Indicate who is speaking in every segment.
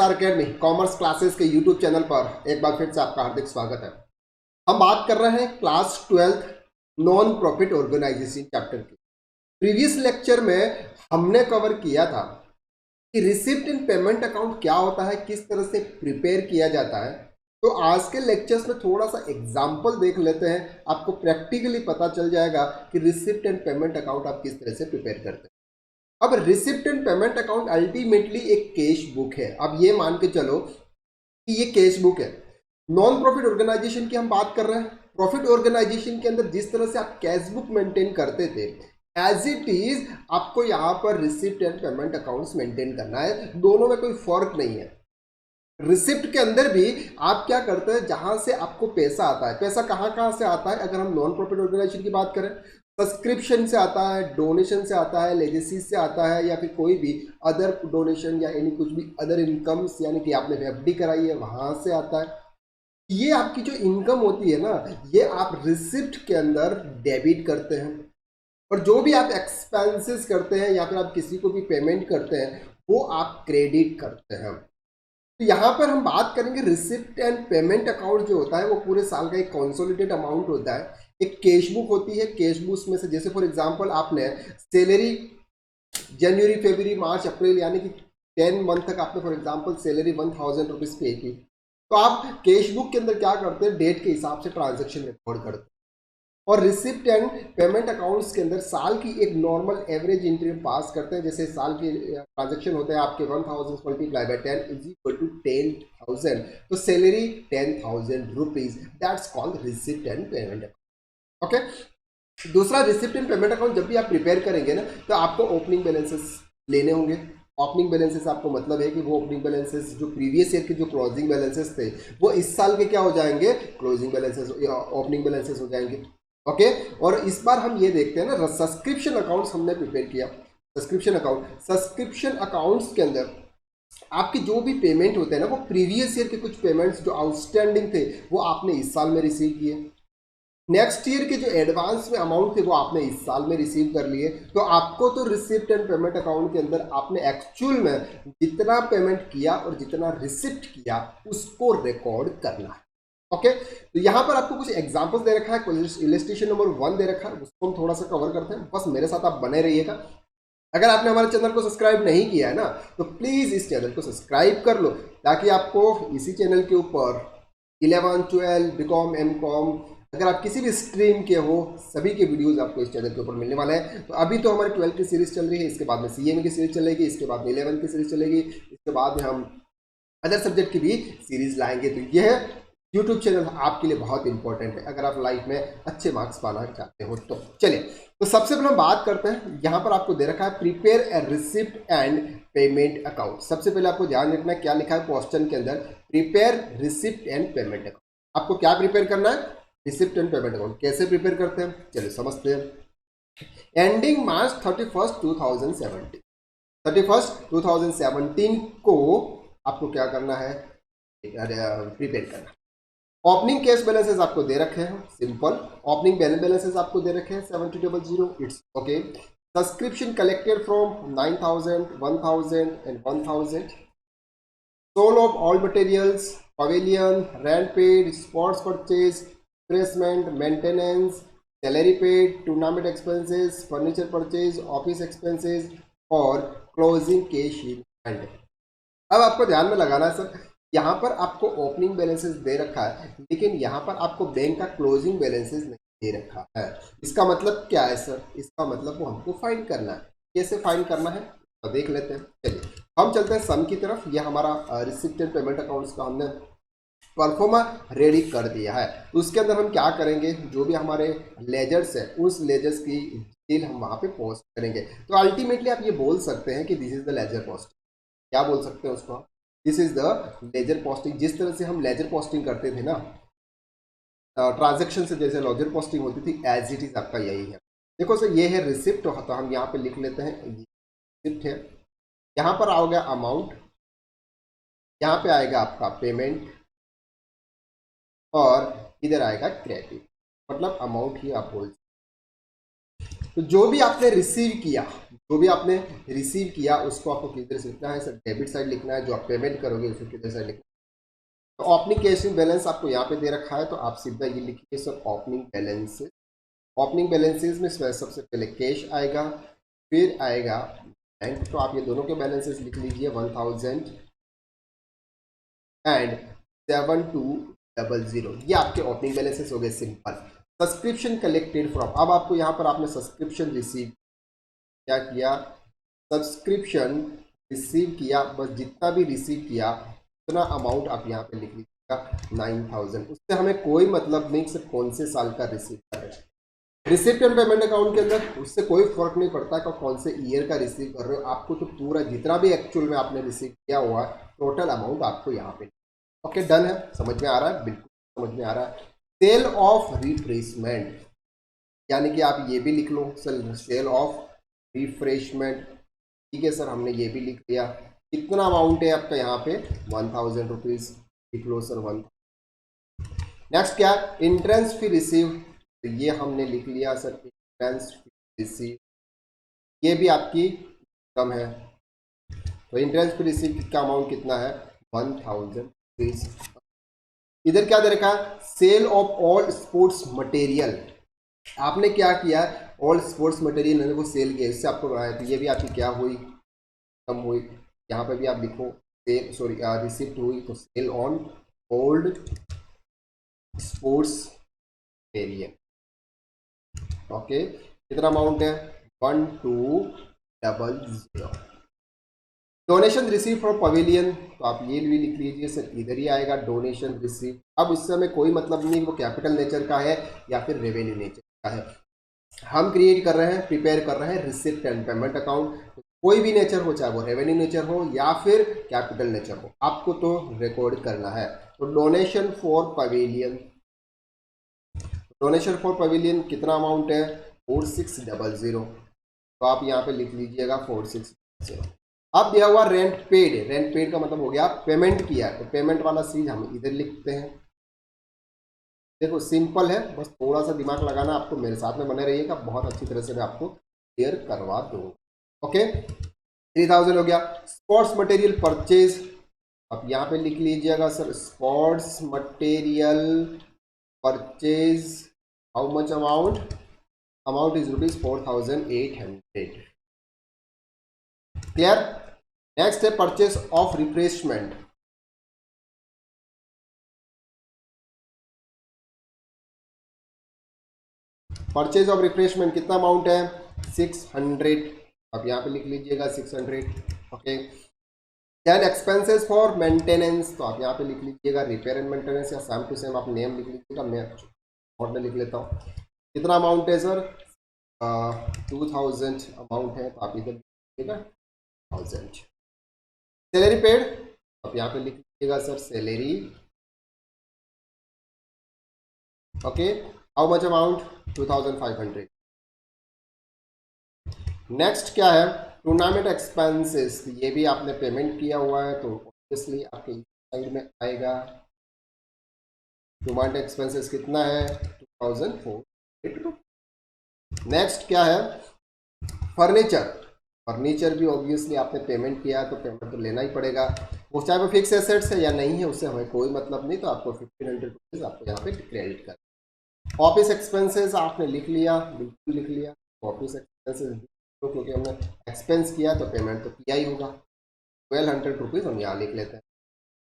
Speaker 1: SR academy commerce classes के YouTube channel पर एक बार फिर से आपका हार्दिक स्वागत है। हम बात कर रहे हैं class 12 non profit organisation chapter की। प्रीवियस लेक्चर में हमने कवर किया था कि रिसिप्ट एंड पेमेंट अकाउंट क्या होता है, किस तरह से प्रिपेयर किया जाता है। तो आज के लेक्चर्स में थोड़ा सा एग्जाम्पल देख लेते हैं, आपको प्रैक्टिकली पता चल जाएगा कि रिसिप्ट एंड पेमेंट अकाउंट आप किस तरह से प्रिपेयर करते हैं। अब receipt and payment account ultimately एक कैश बुक है। अब ये मान के चलो कि ये कैश बुक है। नॉन प्रॉफिट ऑर्गेनाइजेशन की हम बात कर रहे हैं। प्रॉफिट ऑर्गेनाइजेशन के अंदर जिस तरह से आप कैश बुक मेंटेन करते थे, एज इट इज आपको यहाँ पर receipt and payment accounts maintain करना है। दोनों में कोई फर्क नहीं है। रिसिप्ट के अंदर भी आप क्या करते हैं, जहां से आपको पैसा आता है, पैसा कहाँ कहाँ से आता है। अगर हम नॉन प्रॉफिट ऑर्गेनाइजेशन की बात करें, सब्सक्रिप्शन से आता है, डोनेशन से आता है, लेगेसी से आता है, या फिर कोई भी अदर डोनेशन या यानी कुछ भी अदर इनकम्स, यानी कि आपने एफडी कराई है वहां से आता है। ये आपकी जो इनकम होती है ना, ये आप रिसिप्ट के अंदर डेबिट करते हैं। और जो भी आप एक्सपेंसेस करते हैं या फिर आप किसी को भी पेमेंट करते हैं, वो आप क्रेडिट करते हैं। तो यहाँ पर हम बात करेंगे रिसिप्ट एंड पेमेंट अकाउंट जो होता है वो पूरे साल का एक कंसोलिडेटेड अमाउंट होता है। एक कैश बुक होती है। कैश बुक में से जैसे फॉर एग्जांपल आपने सैलरी जनवरी फरवरी मार्च अप्रैल यानी कि 10 मंथ तक आपने फॉर एग्जांपल सैलरी 1000 रुपीज पे की, तो आप कैश बुक के अंदर क्या करते हैं, डेट के हिसाब से ट्रांजेक्शन रिकॉर्ड करते हैं। और रिसिप्ट एंड पेमेंट अकाउंट्स के अंदर साल की एक नॉर्मल एवरेज एंट्री पास करते हैं। जैसे साल के ट्रांजेक्शन होते हैं आपके 1000 multiply by 10 is equal to 10,000, तो salary 10,000 rupees, that's called receipt and payment account. Okay. दूसरा, रिसिप्ट एंड पेमेंट अकाउंट जब भी आप प्रिपेयर करेंगे ना, तो आपको ओपनिंग बैलेंसेस लेने होंगे। ओपनिंग बैलेंसेस आपको मतलब है कि वो ओपनिंग बैलेंसेस जो प्रीवियस ईयर के जो क्लोजिंग बैलेंसेस थे, वो इस साल के क्या हो जाएंगे, क्लोजिंग बैलेंसेस, ओपनिंग बैलेंसेस हो जाएंगे। ओके। और इस बार हम ये देखते हैं ना, सब्सक्रिप्शन अकाउंट्स हमने प्रिपेयर किया। सब्सक्रिप्शन अकाउंट्स के अंदर आपके जो भी पेमेंट होते हैं ना, वो प्रीवियस ईयर के कुछ पेमेंट्स जो आउटस्टैंडिंग थे वो आपने इस साल में रिसीव किए। नेक्स्ट ईयर के जो एडवांस में अमाउंट थे वो आपने इस साल में रिसीव कर लिए। तो आपको तो रिसिप्ट एंड पेमेंट अकाउंट के अंदर आपने एक्चुअल में जितना पेमेंट किया और जितना रिसिप्ट किया उसको रिकॉर्ड करना है। ओके। तो यहाँ पर आपको कुछ एग्जांपल्स दे रखा है, इलस्ट्रेशन नंबर 1 दे रखा है, उसको हम थोड़ा सा कवर करते हैं। बस मेरे साथ आप बने रहिएगा। अगर आपने हमारे चैनल को सब्सक्राइब नहीं किया है ना, तो प्लीज इस चैनल को सब्सक्राइब कर लो, ताकि आपको इसी चैनल के ऊपर 11 12 बीकॉम एमकॉम, अगर आप किसी भी स्ट्रीम के हो, सभी के वीडियोस आपको इस चैनल के ऊपर मिलने वाले हैं। तो अभी तो हमारी 12 की सीरीज चल रही है, इसके बाद में सीएमए की सीरीज चलेगी, इसके बाद में 11 की सीरीज चलेगी, इसके बाद में हम अदर सब्जेक्ट की भी सीरीज लाएंगे। तो यह यूट्यूब चैनल आपके लिए बहुत इंपॉर्टेंट है अगर आप लाइफ में अच्छे मार्क्स पाना चाहते हो। तो चलिए, तो सबसे पहले हम बात करते हैं। यहाँ पर आपको दे रखा है prepare a receipt and payment account. सबसे पहले आपको ध्यान रखना है क्या लिखा है क्वेश्चन के अंदर, prepare receipt and payment account. आपको क्या प्रिपेयर करना है, रिसिप्ट एंड पेमेंट अकाउंट। कैसे प्रिपेयर करते हैं, चलिए समझते हैं। एंडिंग मार्च 31 2017, 31 2017 को आपको क्या करना है, प्रिपेयर करना। ओपनिंग कैश बैलेंसेस आपको दे रखे हैं, सिंपल ओपनिंग बैलेंसेस आपको दे रखे हैं 7000, it's okay. Subscription collected from 9000, 1000 and 1000। Sale of all materials, pavilion, rent paid, sports purchase, replacement, maintenance, salary paid, tournament expenses, furniture purchase, office expenses और closing cash in hand. अब आपको ध्यान में लगाना है सर, यहाँ पर आपको ओपनिंग बैलेंसेस दे रखा है, लेकिन यहाँ पर आपको बैंक का क्लोजिंग बैलेंसेस नहीं दे रखा है। इसका मतलब क्या है सर, इसका मतलब वो हमको फाइंड करना है। कैसे फाइंड करना है तो देख लेते हैं। चलिए हम चलते हैं सम की तरफ। ये हमारा रिसिप्ट एंड पेमेंट अकाउंट्स का हमने परफॉर्मा रेडी कर दिया है। उसके अंदर हम क्या करेंगे, जो भी हमारे लेजर्स है उस लेजर्स की डिटेल हम वहाँ पे पोस्ट करेंगे। तो अल्टीमेटली आप ये बोल सकते हैं कि this is the ledger posting. क्या बोल सकते हैं उसको, this is the ledger posting. जिस तरह से हम लेजर पोस्टिंग करते थे ना, ट्रांजेक्शन से जैसे लेजर पोस्टिंग होती थी, एज इट इज आपका यही है। देखो सर, ये है रिसिप्ट, तो हम यहाँ पे लिख लेते हैं रिसिप्ट है। यहाँ पर आओगे अमाउंट, यहाँ पे आएगा आपका पेमेंट, और इधर आएगा क्रेडिट, मतलब अमाउंट ही आप बोल। तो जो भी आपने रिसीव किया, जो भी आपने रिसीव किया उसको आपको किधर से लिखना है सर, डेबिट साइड लिखना है। जो आप पेमेंट करोगे उसको किधर साइड लिखना है। तो ओपनिंग कैश बैलेंस आपको यहाँ पे दे रखा है, तो आप सीधा ये लिखिए sir opening balance. Opening balances में सबसे पहले कैश आएगा, फिर आएगा बैंक। तो आप ये दोनों के बैलेंसेस लिख लीजिए 1000 एंड 7200। ये आपके ओपनिंग बैलेंसेस हो गए सिंपल। सब्सक्रिप्शन कलेक्टेड फ्रॉम, अब आपको यहाँ पर आपने सब्सक्रिप्शन रिसीव क्या किया, सब्सक्रिप्शन रिसीव किया, बस जितना भी रिसीव किया उतना अमाउंट आप यहाँ पे लिख लीजिएगा 9000। उससे हमें कोई मतलब नहीं सर कौन से साल का रिसीव कर रहे हैं। रिसिप्ट एंड पेमेंट अकाउंट के अंदर उससे कोई फर्क नहीं पड़ता कि कौन से ईयर का रिसीव कर रहे हो, आपको तो पूरा जितना भी एक्चुअल में आपने रिसीव किया हुआ टोटल अमाउंट आपको यहाँ पे। ओके डन है, समझ में आ रहा है, बिल्कुल समझ में आ रहा है। सेल ऑफ रिफ्रेशमेंट, यानी कि आप ये भी लिख लो सर सेल ऑफ रिफ्रेशमेंट। ठीक है सर, हमने ये भी लिख लिया। कितना अमाउंट है आपका यहाँ पे 1000 रुपीज, लिख लो सर 1। नेक्स्ट क्या, इंट्रेंस फी रिसीव, तो ये हमने लिख लिया सर इंट्रेंस फी रिसीव, ये भी आपकी कम है। तो इंट्रेंस फी रिसीव का अमाउंट कितना है 1000 रुपीज। इधर क्या दे रखा है, sale of all sports material. आपने क्या किया, ऑल स्पोर्ट्स मटेरियल को सेल किया, इससे आपको बनाया, तो ये भी आपकी क्या हुई, कम हुई। यहाँ पे भी आप लिखो सेल, सॉरी रिसिप्ट हुई, तो sale on old sports material. Okay, कितना अमाउंट है 1200। डोनेशन रिसीव फ्रॉम पवेलियन, तो आप ये भी लिख लीजिए सर, इधर ही आएगा डोनेशन रिसीव। अब इससे हमें कोई मतलब नहीं वो कैपिटल नेचर का है या फिर रेवेन्यू नेचर का है। हम क्रिएट कर रहे हैं, प्रिपेयर कर रहे हैं रिसिप्ट एंड पेमेंट अकाउंट। कोई भी नेचर हो, चाहे वो रेवेन्यू नेचर हो या फिर कैपिटल नेचर हो, आपको तो रिकॉर्ड करना है। तो donation for pavilion, donation for pavilion कितना अमाउंट है 4600, तो आप यहाँ पे लिख लीजिएगा 4600। अब दिया हुआ रेंट पेड, रेंट पेड का मतलब हो गया पेमेंट किया, तो पेमेंट वाला चीज हम इधर लिखते हैं। देखो सिंपल है, बस थोड़ा सा दिमाग लगाना आपको, मेरे साथ में बने रहिएगा, बहुत अच्छी तरह से मैं आपको क्लियर करवा दूंगा। ओके 3000 हो गया। स्पोर्ट्स मटेरियल परचेज, अब यहाँ पे लिख लीजिएगा sir sports material purchase, how much amount, amount is ₹4800। Clear. Next है purchase of refreshment, purchase of refreshment कितना अमाउंट है 600, अब यहाँ पे लिख लीजिएगा 600। Okay, then expenses for maintenance, तो आप यहाँ पे लिख लीजिएगा रिपेयर एंड मेंटेनेंस, या सेम टू सेम आप नेम लिख लीजिएगा, मैं और में लिख लेता हूँ। कितना अमाउंट है सर 2000 अमाउंट है, तो आप इधर लिखिएगा 1000। सैलरी पेड, आप यहाँ पे लिख लीजिएगा sir salary. Okay, how much amount 2500। Next क्या है टूर्नामेंट एक्सपेंसेस, ये भी आपने पेमेंट किया हुआ है, तो ऑब्वियसली आपके साइड में आएगा। टूर्नामेंट एक्सपेंसेस कितना है 2400। नेक्स्ट क्या है फर्नीचर, फर्नीचर भी ऑब्वियसली आपने पेमेंट किया है, तो पेमेंट तो लेना ही पड़ेगा, वो चाहे वो फिक्स एसेट्स है या नहीं है उससे हमें कोई मतलब नहीं, तो आपको 1500 रुपीज़ आपको यहाँ पे क्रेडिट कर। ऑफिस एक्सपेंसेस आपने लिख लिया, बिल्कुल लिख लिया, ऑफिस एक्सपेंसेस तो क्योंकि हमने एक्सपेंस किया तो पेमेंट तो किया ही होगा, 1200 रुपीज़ हम यहाँ लिख लेते हैं।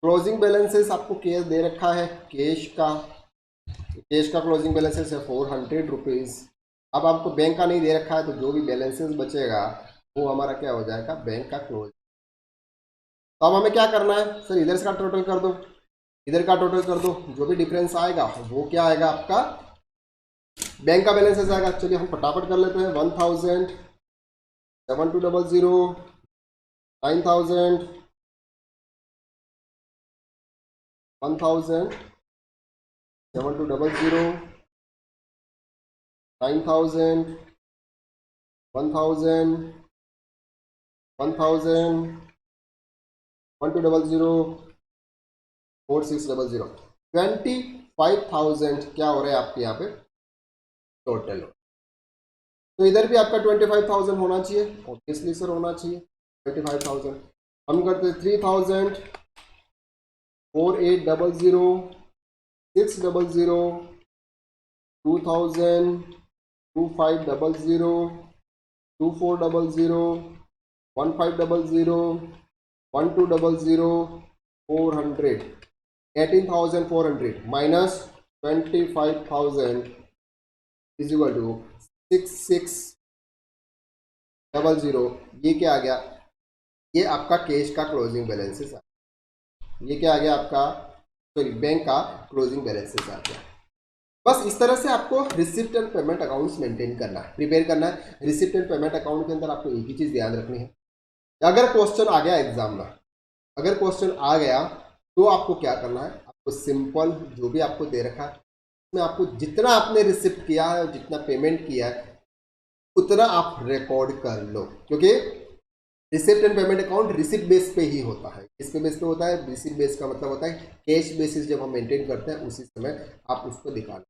Speaker 1: क्लोजिंग बैलेंसेस आपको कैश दे रखा है, कैश का, कैश का क्लोजिंग बैलेंसेस है 400 रुपीज़। अब आपको बैंक का नहीं दे रखा है, तो जो भी बैलेंसेस बचेगा वो हमारा क्या हो जाएगा बैंक का क्लोज। तो अब हमें क्या करना है सर, इधर का टोटल कर दो, इधर का टोटल कर दो, जो भी डिफरेंस आएगा वो क्या आएगा आपका बैंक का बैलेंसेस आएगा। चलिए हम फटाफट कर लेते हैं 1000, 7200, 9000, 1000, 7200, 9000, 1000, 1000, 1200, 4600, 25,000 क्या हो रहा है आपके यहाँ पे टोटल। तो इधर भी आपका 25,000 होना चाहिए, ऑब्वियसली सर होना चाहिए 25,000। हम करते 3,000, 4,800, 600, 2,000, 2,500, 2,400, 1,500, 1,200, 400, 18,400 माइनस 25,000 इज इक्वल टू 6,600। ये क्या आ गया, ये आपका कैश का क्लोजिंग बैलेंसेस आ गया। ये क्या आ गया आपका, सॉरी बैंक का क्लोजिंग बैलेंसेस आ गया। बस इस तरह से आपको receipt and payment accounts maintain करना है, प्रिपेयर करना है। रिसिप्ट एंड पेमेंट अकाउंट के अंदर आपको एक ही चीज ध्यान रखनी है, अगर क्वेश्चन आ गया एग्जाम में, अगर क्वेश्चन आ गया तो आपको क्या करना है, आपको सिंपल जो भी आपको दे रखा है उसमें आपको जितना आपने रिसिप्ट किया है और जितना पेमेंट किया है उतना आप रिकॉर्ड कर लो, क्योंकि receipt and payment account receipt base पे ही होता है। किस पे बेस पे होता है, रिसिप्ट बेस का मतलब होता है कैश बेसिस जब हम मेंटेन करते हैं उसी समय आप उसको दिखाना।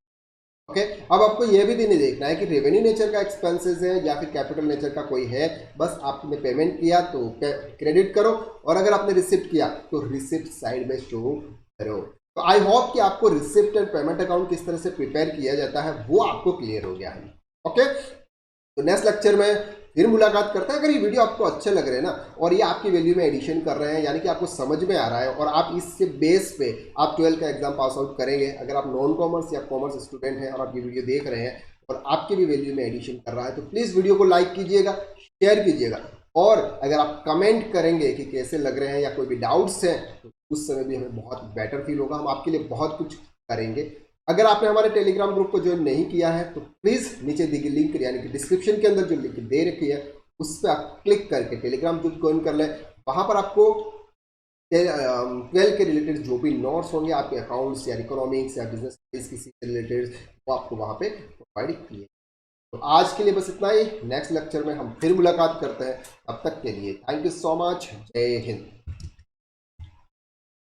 Speaker 1: ओके, अब आपको यह भी नहीं देखना है कि रेवेन्यू नेचर का एक्सपेंसेस है या फिर कैपिटल नेचर का कोई है, बस आपने पेमेंट किया तो क्रेडिट करो और अगर आपने रिसिप्ट किया तो रिसिप्ट साइड में शो करो। तो आई होप कि आपको रिसिप्ट एंड पेमेंट अकाउंट किस तरह से प्रिपेयर किया जाता है वो आपको क्लियर हो गया है। ओके, तो नेक्स्ट लेक्चर में फिर मुलाकात करते हैं। अगर ये वीडियो आपको अच्छे लग रहे हैं ना और ये आपकी वैल्यू में एडिशन कर रहे हैं, यानी कि आपको समझ में आ रहा है और आप इससे बेस पे आप 12 का एग्जाम पास आउट करेंगे, अगर आप नॉन कॉमर्स या कॉमर्स स्टूडेंट हैं और आप ये वीडियो देख रहे हैं और आपके भी वैल्यू में एडिशन कर रहा है, तो प्लीज़ वीडियो को लाइक कीजिएगा, शेयर कीजिएगा और अगर आप कमेंट करेंगे कि कैसे लग रहे हैं या कोई भी डाउट्स हैं तो उस समय भी हमें बहुत बेटर फील होगा, हम आपके लिए बहुत कुछ करेंगे। अगर आपने हमारे टेलीग्राम ग्रुप को ज्वाइन नहीं किया है तो प्लीज़ नीचे दी गई लिंक यानी कि डिस्क्रिप्शन के अंदर जो लिंक दे रखी है उस पर आप क्लिक करके टेलीग्राम ग्रुप ज्वाइन कर लें। वहाँ पर आपको 12 के रिलेटेड जो भी नोट्स होंगे आपके अकाउंट्स या इकोनॉमिक्स या बिजनेस किसी से रिलेटेड वो आपको वहाँ पे प्रोवाइड किए। तो आज के लिए बस इतना ही, नेक्स्ट लेक्चर में हम फिर मुलाकात करते हैं, तब तक के लिए थैंक यू सो मच, जय हिंद।